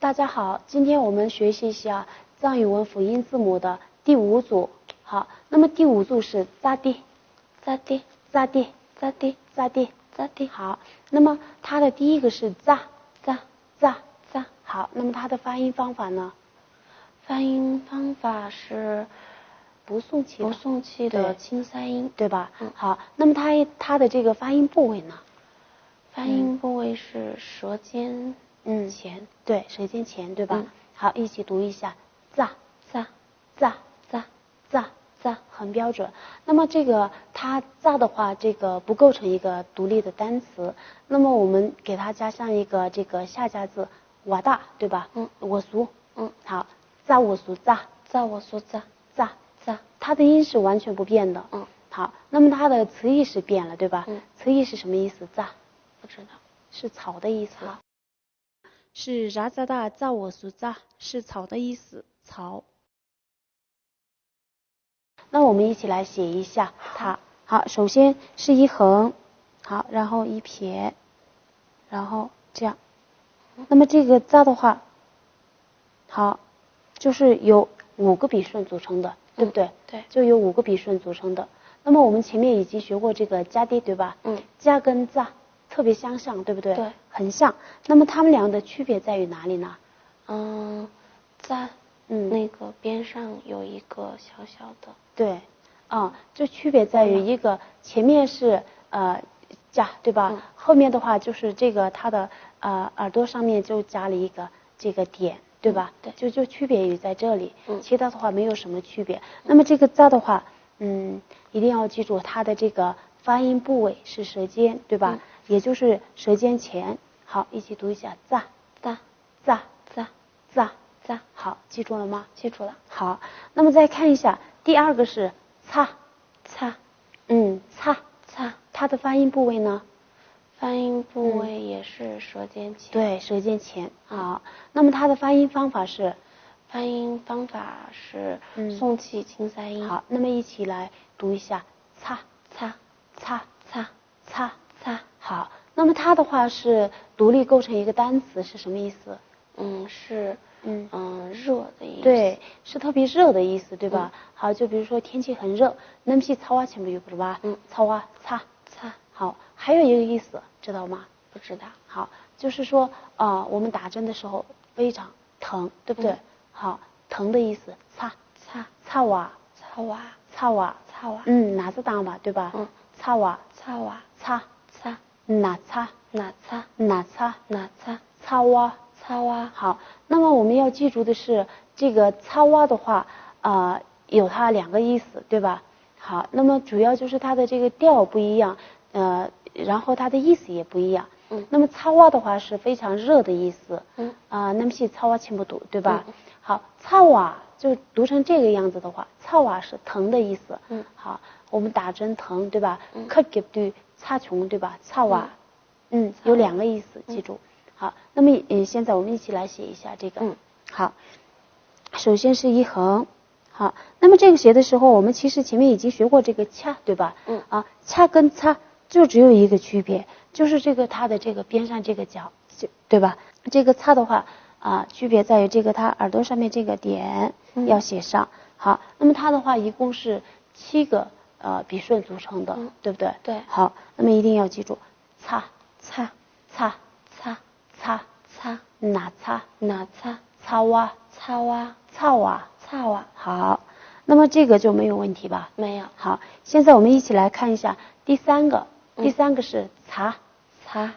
大家好，今天我们学习一下藏语文辅音字母的第5组。好，那么第5组是扎地，扎地，扎地，扎地，扎地，扎地。好，那么它的第一个是扎，扎，扎，扎。好，那么它的发音方法呢？发音方法是不送气的清三音，对吧？好，那么它的这个发音部位呢？发音部位是舌尖前，对，舌尖前，对吧？好，一起读一下，扎，扎，扎，扎，扎，扎，很标准。那么这个它扎的话，这个不构成一个独立的单词。那么我们给它加上一个这个下加字瓦大，对吧？我苏，好，扎我苏扎，扎我苏扎，扎扎，它的音是完全不变的。好，那么它的词义是变了，对吧？词义是什么意思？扎。不知道，是草的意思。是扎扎大扎我苏扎，是草的意思，草。那我们一起来写一下它。好，首先是一横，好，然后一撇，然后这样。那么这个扎的话，好，就是由5个笔顺组成的，对不对？对，就由5个笔顺组成的。那么我们前面已经学过这个加地，对吧？加跟扎特别相像，对不对？对，很像。那么它们俩的区别在于哪里呢？在那个边上有一个小小的。对，这区别在于一个前面是加，对吧？后面的话就是这个它的耳朵上面就加了一个这个点，对吧？对，就区别于在这里，其他的话没有什么区别。那么这个扎的话，一定要记住它的这个发音部位是舌尖，对吧？也就是舌尖前。好，一起读一下扎扎扎扎扎扎。好，记住了吗？记住了。好，那么再看一下第2个是擦擦，擦擦，它的发音部位呢？发音部位也是舌尖前。对，舌尖前。好，那么它的发音方法是？发音方法是送气清三音。好，那么一起来读一下擦擦擦擦擦擦。好，那么它的话是独立构成一个单词，是什么意思？是热的意思。对，是特别热的意思，对吧？好，就比如说天气很热，那么擦哇前面有不是吧？擦哇擦擦。好，还有一个意思，知道吗？不知道。好，就是说我们打针的时候非常疼，对不对？好，疼的意思，擦擦擦哇擦哇擦哇擦哇。哪字当吧，对吧？擦哇擦哇擦擦哪擦哪擦哪擦哪擦擦哇擦哇。好，那么我们要记住的是，这个擦哇的话有它2个意思，对吧？好，那么主要就是它的这个调不一样，然后它的意思也不一样。那么擦哇的话是非常热的意思。那么擦哇听不读，对吧？好，擦哇就读成这个样子的话，擦哇是疼的意思。好，我们打针疼，对吧？克给对擦穷，对吧？擦哇，有2个意思，记住。好，那么现在我们一起来写一下这个。好，首先是一横。好，那么这个写的时候，我们其实前面已经学过这个掐，对吧？掐跟擦就只有一个区别，就是这个它的这个边上这个角，对吧？这个擦的话区别在于这个它耳朵上面这个点要写上。好，那么它的话一共是7个笔顺组成的，对不对？对。好，那么一定要记住，擦擦擦擦擦擦哪擦哪擦擦哇擦哇擦哇擦哇。好，那么这个就没有问题吧？没有。好，现在我们一起来看一下第3个。第3个是擦擦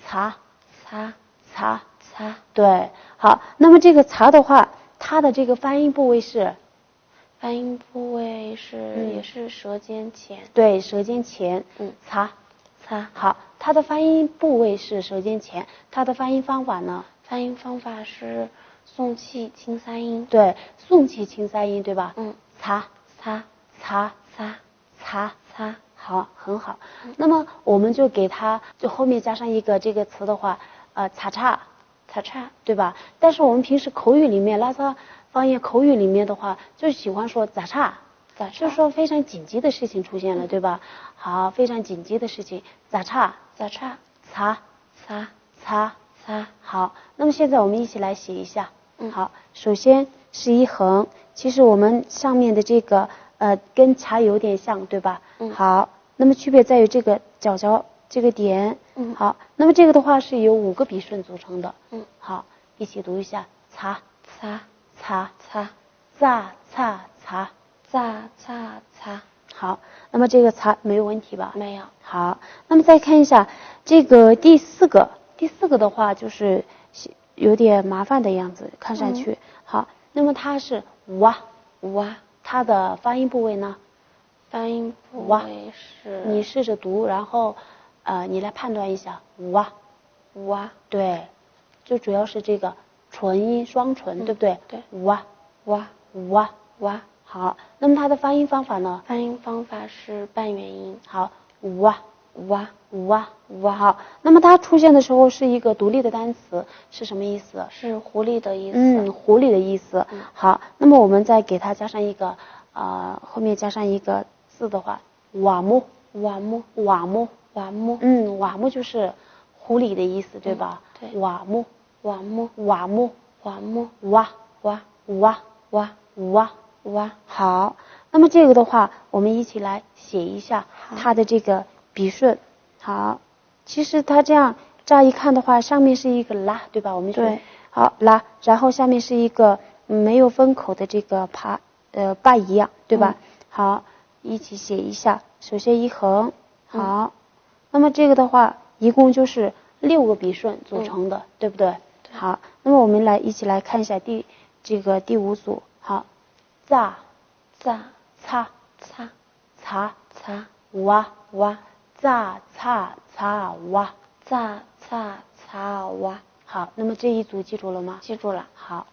擦擦擦擦。对，好，那么这个擦的话，它的这个发音部位是？发音部位是也是舌尖前。对，舌尖前。擦擦。好，它的发音部位是舌尖前，它的发音方法呢？发音方法是送气清三音。对，送气清三音，对吧？擦擦擦擦擦擦。好，很好。那么我们就给它就后面加上一个这个词的话，擦叉擦叉，对吧？但是我们平时口语里面，拉萨方言口语里面的话，就喜欢说咋叉，就是说非常紧急的事情出现了，对吧？好，非常紧急的事情，咋叉咋叉，擦擦擦擦。好，那么现在我们一起来写一下。好，首先是一横，其实我们上面的这个跟茶有点像，对吧？好，那么区别在于这个角角这个点。好，那么这个的话是由5个笔顺组成的。好，一起读一下：擦擦擦擦，炸擦擦炸擦擦。好，那么这个擦没有问题吧？没有。好，那么再看一下这个第四个的话就是有点麻烦的样子，看上去。好，那么它是哇哇，它的发音部位呢？发音部位是？你试着读，然后你来判断一下哇哇。对，就主要是这个唇音双唇，对不对？对。哇哇哇哇。好，那么它的发音方法呢？发音方法是半元音。好，哇哇哇哇。好，那么它出现的时候是一个独立的单词，是什么意思？是狐狸的意思。狐狸的意思。好，那么我们再给它加上一个后面加上一个字的话，瓦木瓦木瓦木瓦木。瓦木就是狐狸的意思，对吧？对。瓦木瓦木瓦木瓦木哇哇哇哇哇哇。好，那么这个的话，我们一起来写一下它的这个笔顺。好，其实它这样乍一看的话，上面是一个拉，对吧？我们对。好拉，然后下面是一个没有分口的这个巴一样，对吧？好，一起写一下。首先一横，好，那么这个的话，一共就是6个笔顺组成的，对不对？好，那么我们一起来看一下第5组。好，炸炸擦擦擦擦哇哇炸擦擦哇炸擦擦哇。好，那么这一组记住了吗？记住了。好。